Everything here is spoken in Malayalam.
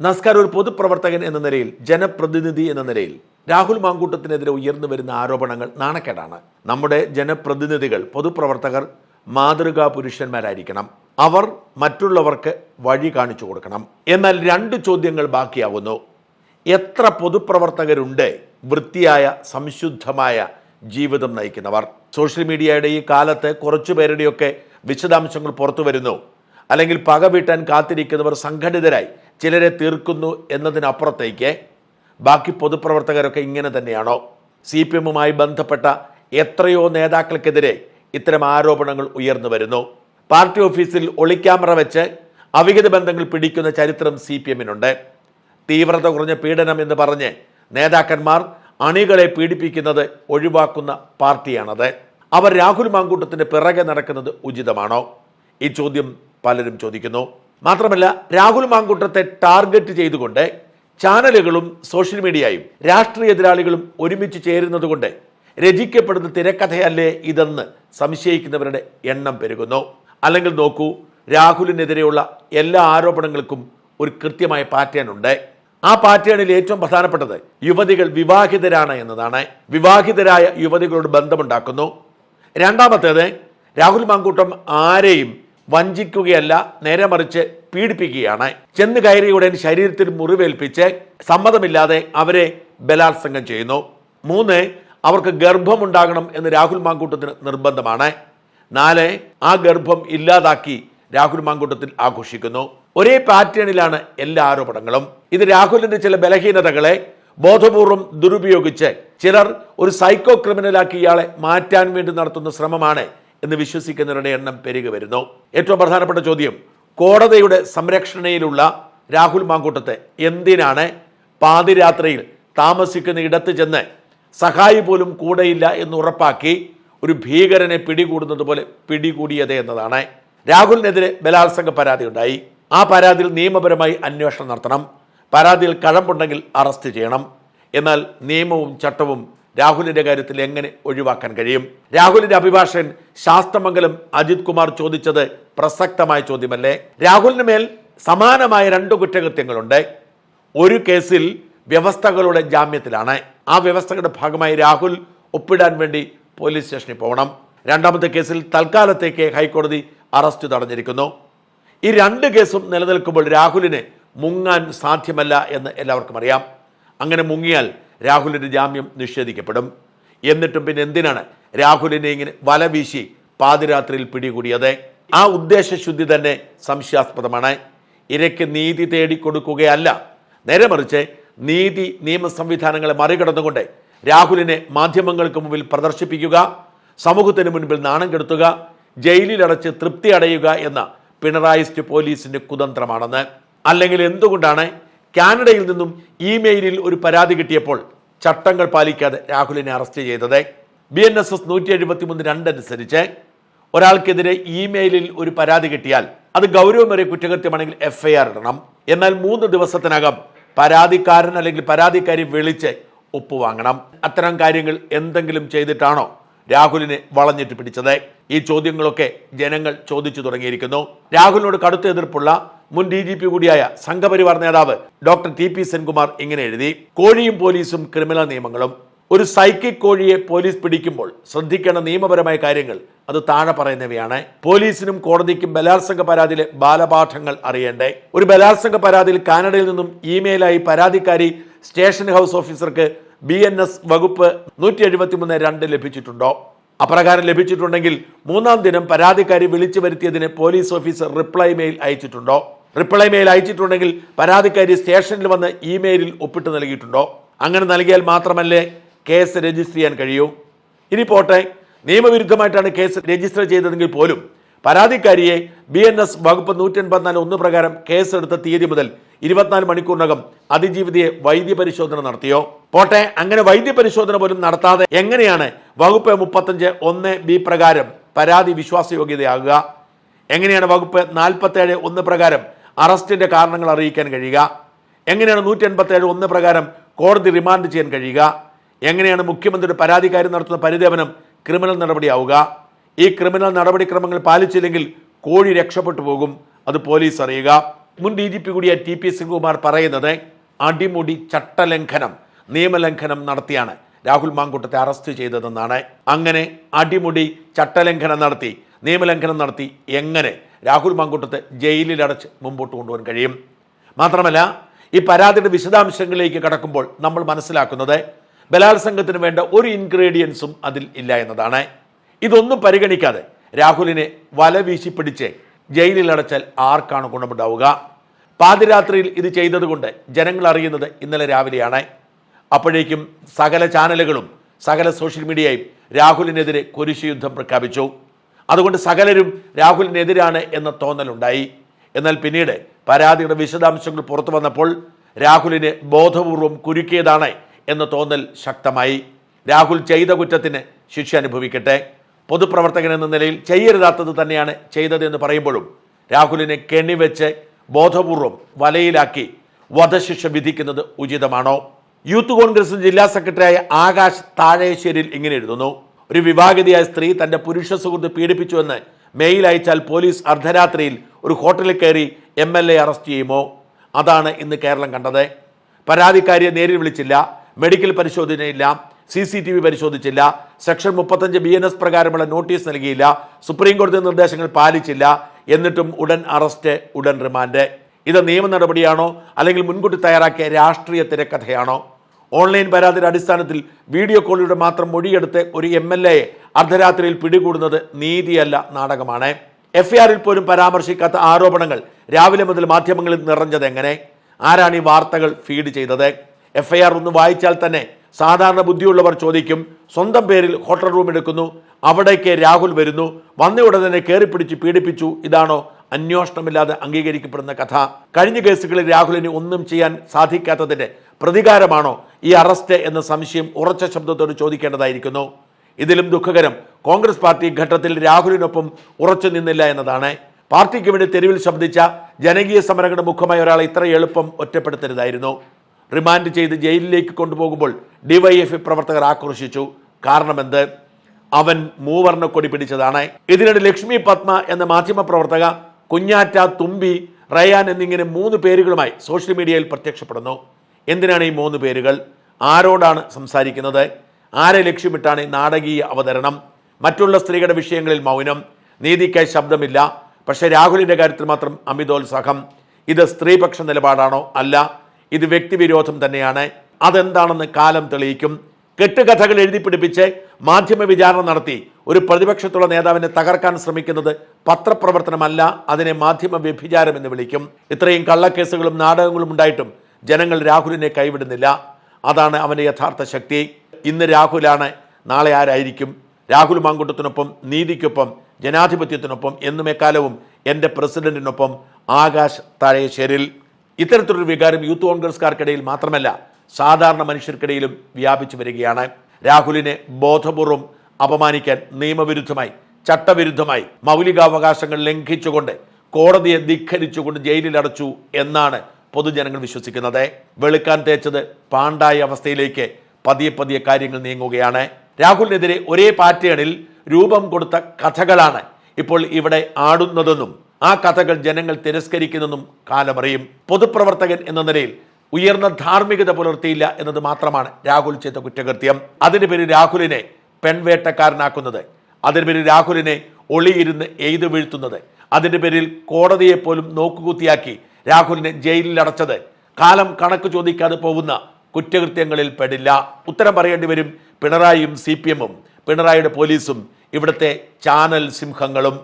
നമസ്കാരം. ഒരു പൊതുപ്രവർത്തകൻ എന്ന നിലയിൽ, ജനപ്രതിനിധി എന്ന നിലയിൽ രാഹുൽ മാങ്കൂട്ടത്തിനെതിരെ ഉയർന്നു വരുന്ന ആരോപണങ്ങൾ നാണക്കേടാണ്. നമ്മുടെ ജനപ്രതിനിധികൾ, പൊതുപ്രവർത്തകർ മാതൃകാ പുരുഷന്മാരായിരിക്കണം. അവർ മറ്റുള്ളവർക്ക് വഴി കാണിച്ചു കൊടുക്കണം. എന്നാൽ രണ്ട് ചോദ്യങ്ങൾ ബാക്കിയാവുന്നു. എത്ര പൊതുപ്രവർത്തകരുണ്ട് വൃത്തിയായ സംശുദ്ധമായ ജീവിതം നയിക്കുന്നവർ? സോഷ്യൽ മീഡിയയുടെ ഈ കാലത്ത് കുറച്ചുപേരുടെയൊക്കെ വിശദാംശങ്ങൾ പുറത്തു വരുന്നു. അല്ലെങ്കിൽ പക വീട്ടാൻ കാത്തിരിക്കുന്നവർ സംഘടിതരായി ചിലരെ തീർക്കുന്നു എന്നതിനപ്പുറത്തേക്ക് ബാക്കി പൊതുപ്രവർത്തകരൊക്കെ ഇങ്ങനെ തന്നെയാണോ? CPM-മായി ബന്ധപ്പെട്ട എത്രയോ നേതാക്കൾക്കെതിരെ ഇത്തരം ആരോപണങ്ങൾ ഉയർന്നു വരുന്നു. പാർട്ടി ഓഫീസിൽ ഒളിക്യാമറ വെച്ച് അവിഹിത ബന്ധങ്ങൾ പിടിക്കുന്ന ചരിത്രം CPM-നുണ്ട്. തീവ്രത കുറഞ്ഞ പീഡനം എന്ന് പറഞ്ഞ് നേതാക്കന്മാർ അണികളെ പീഡിപ്പിക്കുന്നത് ഒഴിവാക്കുന്ന പാർട്ടിയാണത്. അവർ രാഹുൽ മാങ്കൂട്ടത്തിന്റെ പിറകെ നടക്കുന്നത് ഉചിതമാണോ? ഈ ചോദ്യം പലരും ചോദിക്കുന്നു. മാത്രമല്ല, രാഹുൽ മാങ്കൂട്ടത്തെ ടാർഗറ്റ് ചെയ്തുകൊണ്ട് ചാനലുകളും സോഷ്യൽ മീഡിയയും രാഷ്ട്രീയ എതിരാളികളും ഒരുമിച്ച് ചേരുന്നത് കൊണ്ട് രചിക്കപ്പെടുന്ന തിരക്കഥയല്ലേ ഇതെന്ന് സംശയിക്കുന്നവരുടെ എണ്ണം പെരുകുന്നു. അല്ലെങ്കിൽ നോക്കൂ, രാഹുലിനെതിരെയുള്ള എല്ലാ ആരോപണങ്ങൾക്കും ഒരു കൃത്യമായ പാറ്റേൺ ഉണ്ട്. ആ പാറ്റേണിൽ ഏറ്റവും പ്രധാനപ്പെട്ടത് യുവതികൾ വിവാഹിതരാണ് എന്നതാണ്. വിവാഹിതരായ യുവതികളോട് ബന്ധമുണ്ടാക്കുന്നു. രണ്ടാമത്തേത്, രാഹുൽ മാങ്കൂട്ടം ആരെയും വഞ്ചിക്കുകയല്ല, നേരെ മറിച്ച് പീഡിപ്പിക്കുകയാണ്. ചെന്ന് കയറിയുടൻ ശരീരത്തിൽ മുറിവേൽപ്പിച്ച് സമ്മതമില്ലാതെ അവരെ ബലാത്സംഗം ചെയ്യുന്നു. 3, അവർക്ക് ഗർഭമുണ്ടാകണം എന്ന് രാഹുൽ മാങ്കൂട്ടത്തിന് നിർബന്ധമാണ്. 4, ആ ഗർഭം ഇല്ലാതാക്കി രാഹുൽ മാങ്കൂട്ടത്തിൽ ആഘോഷിക്കുന്നു. ഒരേ പാറ്റേണിലാണ് എല്ലാ ആരോപണങ്ങളും. ഇത് രാഹുലിന്റെ ചില ബലഹീനതകളെ ബോധപൂർവം ദുരുപയോഗിച്ച് ചിലർ ഒരു സൈക്കോ ക്രിമിനലാക്കി ഇയാളെ മാറ്റാൻ വേണ്ടി നടത്തുന്ന ശ്രമമാണ് എന്ന് വിശ്വസിക്കുന്നവരുടെ എണ്ണം പെരുകി വരുന്നു. ഏറ്റവും പ്രധാനപ്പെട്ട ചോദ്യം, കോടതിയുടെ സംരക്ഷണയിലുള്ള രാഹുൽ മാങ്കൂട്ടത്തെ എന്തിനാണ് പാതിരാത്രിയിൽ താമസിക്കുന്ന ഇടത്ത് ചെന്ന് സഹായി പോലും കൂടെയില്ല എന്ന് ഉറപ്പാക്കി ഒരു ഭീകരനെ പിടികൂടുന്നത് പോലെ പിടികൂടിയത് എന്നതാണ്. രാഹുലിനെതിരെ ബലാത്സംഗ പരാതി ഉണ്ടായി. ആ പരാതിയിൽ നിയമപരമായി അന്വേഷണം നടത്തണം. പരാതിയിൽ കഴമ്പുണ്ടെങ്കിൽ അറസ്റ്റ് ചെയ്യണം. എന്നാൽ നിയമവും ചട്ടവും രാഹുലിന്റെ കാര്യത്തിൽ എങ്ങനെ ഒഴിവാക്കാൻ കഴിയും? രാഹുലിന്റെ അഭിഭാഷകൻ ശാസ്തമംഗലം അജിത് കുമാർ ചോദിച്ചത് പ്രസക്തമായ ചോദ്യമല്ലേ? രാഹുലിന് മേൽ സമാനമായ 2 കുറ്റകൃത്യങ്ങളുണ്ട്. ഒരു കേസിൽ വ്യവസ്ഥകളുടെ ജാമ്യത്തിലാണ്. ആ വ്യവസ്ഥകളുടെ ഭാഗമായി രാഹുൽ ഒപ്പിടാൻ വേണ്ടി പോലീസ് സ്റ്റേഷനിൽ പോകണം. രണ്ടാമത്തെ കേസിൽ തൽക്കാലത്തേക്ക് ഹൈക്കോടതി അറസ്റ്റ് തടഞ്ഞിരിക്കുന്നു. ഈ 2 കേസും നിലനിൽക്കുമ്പോൾ രാഹുലിന് മുങ്ങാൻ സാധ്യമല്ല എന്ന് എല്ലാവർക്കും അറിയാം. അങ്ങനെ മുങ്ങിയാൽ രാഹുലിന്റെ ജാമ്യം നിഷേധിക്കപ്പെടും. എന്നിട്ടും പിന്നെ എന്തിനാണ് രാഹുലിനെ ഇങ്ങനെ വല വീശി പാതിരാത്രിയിൽ പിടികൂടിയത്? ആ ഉദ്ദേശശുദ്ധി തന്നെ സംശയാസ്പദമാണ്. ഇരയ്ക്ക് നീതി തേടിക്കൊടുക്കുകയല്ല, നേരെ മറിച്ച് നീതി നിയമ സംവിധാനങ്ങളെ മറികടന്നുകൊണ്ട് രാഹുലിനെ മാധ്യമങ്ങൾക്ക് മുമ്പിൽ പ്രദർശിപ്പിക്കുക, സമൂഹത്തിന് മുൻപിൽ നാണം കെടുത്തുക, ജയിലിലടച്ച് തൃപ്തി അടയുക എന്ന പിണറായിസ്റ്റ് പോലീസിന്റെ കുതന്ത്രമാണെന്ന്. അല്ലെങ്കിൽ എന്തുകൊണ്ടാണ് കാനഡയിൽ നിന്നും ഇമെയിലിൽ ഒരു പരാതി കിട്ടിയപ്പോൾ ചട്ടങ്ങൾ പാലിക്കാതെ രാഹുലിനെ അറസ്റ്റ് ചെയ്തത്? BNSS 173(2) അനുസരിച്ച് ഒരാൾക്കെതിരെ ഇമെയിലിൽ ഒരു പരാതി കിട്ടിയാൽ അത് ഗൗരവമേറിയ കുറ്റകൃത്യമാണെങ്കിൽ FIR ഇടണം. എന്നാൽ 3 ദിവസത്തിനകം പരാതിക്കാരൻ അല്ലെങ്കിൽ പരാതിക്കാരി വിളിച്ച് ഒപ്പുവാങ്ങണം. അത്തരം കാര്യങ്ങൾ എന്തെങ്കിലും ചെയ്തിട്ടാണോ രാഹുലിനെ വളഞ്ഞിട്ട് പിടിച്ചത്? ഈ ചോദ്യങ്ങളൊക്കെ ജനങ്ങൾ ചോദിച്ചു തുടങ്ങിയിരിക്കുന്നു. രാഹുലിനോട് കടുത്ത എതിർപ്പുള്ള മുൻ DGP കൂടിയായ സംഘപരിവാർ നേതാവ് ഡോക്ടർ TP സെൻകുമാർ ഇങ്ങനെ എഴുതി: കോഴിയും പോലീസും ക്രിമിനൽ നിയമങ്ങളും. ഒരു സൈക്കിക് കോഴിയെ പോലീസ് പിടിക്കുമ്പോൾ ശ്രദ്ധിക്കേണ്ട നിയമപരമായ കാര്യങ്ങൾ അത് താഴെ പറയുന്നവയാണ്. പോലീസിനും കോടതിക്കും ബലാത്സംഗ പരാതിയിലെ ബാലപാഠങ്ങൾ അറിയണ്ടേ? ഒരു ബലാത്സംഗ പരാതിയിൽ കാനഡയിൽ നിന്നും ഇമെയിലായി പരാതിക്കാരി സ്റ്റേഷൻ ഹൗസ് ഓഫീസർക്ക് BNS വകുപ്പ് 173(2) ലഭിച്ചിട്ടുണ്ടോ? അപ്രകാരം ലഭിച്ചിട്ടുണ്ടെങ്കിൽ 3-ാം ദിനം പരാതിക്കാരി വിളിച്ചു വരുത്തിയതിന് പോലീസ് ഓഫീസർ റിപ്ലൈ മെയിൽ അയച്ചിട്ടുണ്ടോ? റിപ്ലൈ മെയിൽ അയച്ചിട്ടുണ്ടെങ്കിൽ പരാതിക്കാരി സ്റ്റേഷനിൽ വന്ന് ഇമെയിലിൽ ഒപ്പിട്ട് നൽകിയിട്ടുണ്ടോ? അങ്ങനെ നൽകിയാൽ മാത്രമല്ലേ കേസ് രജിസ്റ്റർ ചെയ്യാൻ കഴിയൂ. ഇനി പോട്ടെ, നിയമവിരുദ്ധമായിട്ടാണ് കേസ് രജിസ്റ്റർ ചെയ്തതെങ്കിൽ പോലും പരാതിക്കാരിയെ BNS വകുപ്പ് 184(1) പ്രകാരം കേസെടുത്ത തീയതി മുതൽ 24 മണിക്കൂറിനകം അതിജീവിതയെ വൈദ്യപരിശോധന നടത്തിയോ? പോട്ടെ, അങ്ങനെ വൈദ്യപരിശോധന പോലും നടത്താതെ എങ്ങനെയാണ് വകുപ്പ് 35(1)(b) പ്രകാരം പരാതി വിശ്വാസയോഗ്യതയാകുക? എങ്ങനെയാണ് വകുപ്പ് 47(1) പ്രകാരം അറസ്റ്റിന്റെ കാരണങ്ങൾ അറിയിക്കാൻ കഴിയുക? എങ്ങനെയാണ് 187(1) പ്രകാരം കോടതി റിമാൻഡ് ചെയ്യാൻ കഴിയുക? എങ്ങനെയാണ് മുഖ്യമന്ത്രിയുടെ പരാതിക്കാരി നടത്തുന്ന പരിദേവനം ക്രിമിനൽ നടപടിയാവുക? ഈ ക്രിമിനൽ നടപടിക്രമങ്ങൾ പാലിച്ചില്ലെങ്കിൽ കോഴി രക്ഷപ്പെട്ടു പോകും. അത് പോലീസ് അറിയുക. മുൻ DGP കൂടിയ TP ശ്രീകുമാർ പറയുന്നത് അടിമുടി ചട്ടലംഘനം, നിയമലംഘനം നടത്തിയാണ് രാഹുൽ മാങ്കൂട്ടത്തെ അറസ്റ്റ് ചെയ്തതെന്നാണ്. അങ്ങനെ അടിമുടി ചട്ടലംഘനം നടത്തി, നിയമലംഘനം നടത്തി എങ്ങനെ രാഹുൽ മാങ്കൂട്ടത്തെ ജയിലിലടച്ച് മുമ്പോട്ട് കൊണ്ടുപോകാൻ കഴിയും? മാത്രമല്ല, ഈ പരാതിയുടെ വിശദാംശങ്ങളിലേക്ക് കടക്കുമ്പോൾ നമ്മൾ മനസ്സിലാക്കുന്നത് ബലാത്സംഗത്തിന് വേണ്ട ഒരു ഇൻഗ്രീഡിയൻസും അതിൽ ഇല്ല എന്നതാണ്. ഇതൊന്നും പരിഗണിക്കാതെ രാഹുലിനെ വല വീശി പിടിച്ച് ജയിലിലടച്ചാൽ ആർക്കാണ് ഗുണമുണ്ടാവുക? പാതിരാത്രിയിൽ ഇത് ചെയ്തതുകൊണ്ട് ജനങ്ങൾ അറിയുന്നത് ഇന്നലെ രാവിലെയാണ്. അപ്പോഴേക്കും സകല ചാനലുകളും സകല സോഷ്യൽ മീഡിയയും രാഹുലിനെതിരെ കുരിശുയുദ്ധം പ്രഖ്യാപിച്ചു. അതുകൊണ്ട് സകലരും രാഹുലിനെതിരാണ് എന്ന തോന്നലുണ്ടായി. എന്നാൽ പിന്നീട് പരാതിയുടെ വിശദാംശങ്ങൾ പുറത്തു വന്നപ്പോൾ രാഹുലിനെ ബോധപൂർവം കുരുക്കിയതാണ് എന്ന തോന്നൽ ശക്തമായി. രാഹുൽ ചെയ്ത കുറ്റത്തിന് ശിക്ഷ അനുഭവിക്കട്ടെ. പൊതുപ്രവർത്തകൻ എന്ന നിലയിൽ ചെയ്യരുതാത്തത് തന്നെയാണ് ചെയ്തതെന്ന് പറയുമ്പോഴും രാഹുലിനെ കെണിവെച്ച് ബോധപൂർവം വലയിലാക്കി വധശിക്ഷ വിധിക്കുന്നത് ഉചിതമാണോ? യൂത്ത് കോൺഗ്രസ് ജില്ലാ സെക്രട്ടറിയായ ആകാശ് താഴേശ്ശേരിയിൽ ഇങ്ങനെ എഴുതുന്നു: ഒരു വിവാഹിതയായ സ്ത്രീ തന്റെ പുരുഷ സുഹൃത്ത് പീഡിപ്പിച്ചുവെന്ന് മെയിൽ അയച്ചാൽ പോലീസ് അർദ്ധരാത്രിയിൽ ഒരു ഹോട്ടലിൽ കയറി MLA അറസ്റ്റ് ചെയ്യുമോ? അതാണ് ഇന്ന് കേരളം കണ്ടത്. പരാതിക്കാരിയെ നേരിൽ വിളിച്ചില്ല, മെഡിക്കൽ പരിശോധനയില്ല, CCTV പരിശോധിച്ചില്ല, സെക്ഷൻ 35 BNS പ്രകാരമുള്ള നോട്ടീസ് നൽകിയില്ല, സുപ്രീം കോടതി നിർദ്ദേശങ്ങൾ പാലിച്ചില്ല, എന്നിട്ടും ഉടൻ അറസ്റ്റ്, ഉടൻ റിമാൻഡ്. ഇത് നിയമ നടപടിയാണോ അല്ലെങ്കിൽ മുൻകൂട്ടി തയ്യാറാക്കിയ രാഷ്ട്രീയ തിരക്കഥയാണോ? ഓൺലൈൻ പരാതിയുടെ അടിസ്ഥാനത്തിൽ വീഡിയോ കോളിലൂടെ മാത്രം മൊഴിയെടുത്ത് ഒരു MLA അർദ്ധരാത്രിയിൽ പിടികൂടുന്നത് നീതിയല്ല, നാടകമാണ്. FIRൽ പോലും പരാമർശിക്കാത്ത ആരോപണങ്ങൾ രാവിലെ മുതൽ മാധ്യമങ്ങളിൽ നിറഞ്ഞത് എങ്ങനെ? ആരാണ് ഈ വാർത്തകൾ ഫീഡ് ചെയ്തത്? FIR ഒന്ന് വായിച്ചാൽ തന്നെ സാധാരണ ബുദ്ധിയുള്ളവർ ചോദിക്കും, സ്വന്തം പേരിൽ ഹോട്ടൽ റൂം എടുക്കുന്നു, അവിടേക്ക് രാഹുൽ വരുന്നു, വന്നയുടനെ തന്നെ കയറിപ്പിടിച്ച് പീഡിപ്പിച്ചു, ഇതാണോ അന്വേഷണമില്ലാതെ അംഗീകരിക്കപ്പെടുന്ന കഥ? കഴിഞ്ഞ കേസുകളിൽ രാഹുലിന് ഒന്നും ചെയ്യാൻ സാധിക്കാത്തതിന്റെ പ്രതികാരമാണോ ഈ അറസ്റ്റ് എന്ന സംശയം ഉറച്ച ശബ്ദത്തോട് ചോദിക്കേണ്ടതായിരിക്കുന്നു. ഇതിലും ദുഃഖകരം കോൺഗ്രസ് പാർട്ടി ഘട്ടത്തിൽ രാഹുലിനൊപ്പം ഉറച്ചു നിന്നില്ല എന്നതാണ്. പാർട്ടിക്ക് വേണ്ടി തെരുവിൽ ശബ്ദിച്ച ജനകീയ സമരങ്ങളുടെ മുഖമായ ഒരാളെ ഇത്ര എളുപ്പം ഒറ്റപ്പെടുത്തരുതായിരുന്നു. റിമാൻഡ് ചെയ്ത് ജയിലിലേക്ക് കൊണ്ടുപോകുമ്പോൾ DYFI പ്രവർത്തകർ ആക്രോശിച്ചു. കാരണമെന്ത്? അവൻ മൂവർണ്ണ കൊടി പിടിച്ചതാണ്. ഇതിനിടെ ലക്ഷ്മി പത്മ എന്ന മാധ്യമ പ്രവർത്തക കുഞ്ഞാറ്റ, തുമ്പി, റയാൻ എന്നിങ്ങനെ 3 പേരുകളുമായി സോഷ്യൽ മീഡിയയിൽ പ്രത്യക്ഷപ്പെടുന്നു. എന്തിനാണ് ഈ 3 പേരുകൾ? ആരോടാണ് സംസാരിക്കുന്നത്? ആരെ ലക്ഷ്യമിട്ടാണ് ഈ നാടകീയ അവതരണം? മറ്റുള്ള സ്ത്രീകളുടെ വിഷയങ്ങളിൽ മൗനം, നീതിക്കായി ശബ്ദമില്ല. പക്ഷേ രാഹുലിന്റെ കാര്യത്തിൽ മാത്രം അമിതോത്സാഹം. ഇത് സ്ത്രീപക്ഷ നിലപാടാണോ? അല്ല, ഇത് വ്യക്തിവിരോധം തന്നെയാണ്. അതെന്താണെന്ന് കാലം തെളിയിക്കും. കെട്ടുകഥകൾ എഴുതി പിടിപ്പിച്ച് മാധ്യമ വിചാരണ നടത്തി ഒരു പ്രതിപക്ഷത്തുള്ള നേതാവിനെ തകർക്കാൻ ശ്രമിക്കുന്നത് പത്രപ്രവർത്തനമല്ല, അതിനെ മാധ്യമ വ്യഭിചാരം എന്ന് വിളിക്കും. ഇത്രയും കള്ളക്കേസുകളും നാടകങ്ങളും ഉണ്ടായിട്ടും ജനങ്ങൾ രാഹുലിനെ കൈവിടുന്നില്ല. അതാണ് അവന്റെ യഥാർത്ഥ ശക്തി. ഇന്ന് രാഹുലാണ്, നാളെ ആരായിരിക്കും? രാഹുൽ മാങ്കൂട്ടത്തിനൊപ്പം, നീതിക്കൊപ്പം, ജനാധിപത്യത്തിനൊപ്പം, എന്നും എക്കാലവും എൻ്റെ പ്രസിഡന്റിനൊപ്പം ആകാശ് താഴേശ്ശേരിൽ. ഇത്തരത്തിലൊരു വികാരം യൂത്ത് കോൺഗ്രസ്കാർക്കിടയിൽ മാത്രമല്ല സാധാരണ മനുഷ്യർക്കിടയിലും വ്യാപിച്ചു വരികയാണ്. രാഹുലിനെ ബോധപൂർവം അപമാനിക്കാൻ നിയമവിരുദ്ധമായി, ചട്ടവിരുദ്ധമായി, മൗലികാവകാശങ്ങൾ ലംഘിച്ചുകൊണ്ട്, കോടതിയെ ധിക്കരിച്ചുകൊണ്ട് ജയിലിലടച്ചു എന്നാണ് പൊതുജനങ്ങൾ വിശ്വസിക്കുന്നത്. വെളുക്കാൻ തേച്ചത് പാണ്ടായ അവസ്ഥയിലേക്ക് പതിയെ പതിയെ കാര്യങ്ങൾ നീങ്ങുകയാണ്. രാഹുലിനെതിരെ ഒരേ പാറ്റേണിൽ രൂപം കൊടുത്ത കഥകളാണ് ഇപ്പോൾ ഇവിടെ ആടുന്നതെന്നും ആ കഥകൾ ജനങ്ങൾ തിരസ്കരിക്കുന്നെന്നും കാലമറിയും. പൊതുപ്രവർത്തകൻ എന്ന നിലയിൽ ഉയർന്ന ധാർമ്മികത പുലർത്തിയില്ല എന്നത് മാത്രമാണ് രാഹുൽ ചെയ്ത കുറ്റകൃത്യം. അതിന് പേര് രാഹുലിനെ പെൺവേട്ടക്കാരനാക്കുന്നത്, അതിന് പേര് രാഹുലിനെ ഒളിയിരുന്ന് എയ്തു വീഴ്ത്തുന്നത്, അതിന്റെ പേരിൽ കോടതിയെ പോലും നോക്കുകുത്തിയാക്കി രാഹുലിനെ ജയിലിൽ അടച്ചത് കാലം കണക്ക് ചോദിക്കാതെ പോകുന്ന കുറ്റകൃത്യങ്ങളിൽ പെടില്ല. ഉത്തരം പറയേണ്ടി വരും പിണറായിയും CPM-ഉം, പിണറായിയുടെ പോലീസും, ഇവിടുത്തെ ചാനൽ സിംഹങ്ങളും.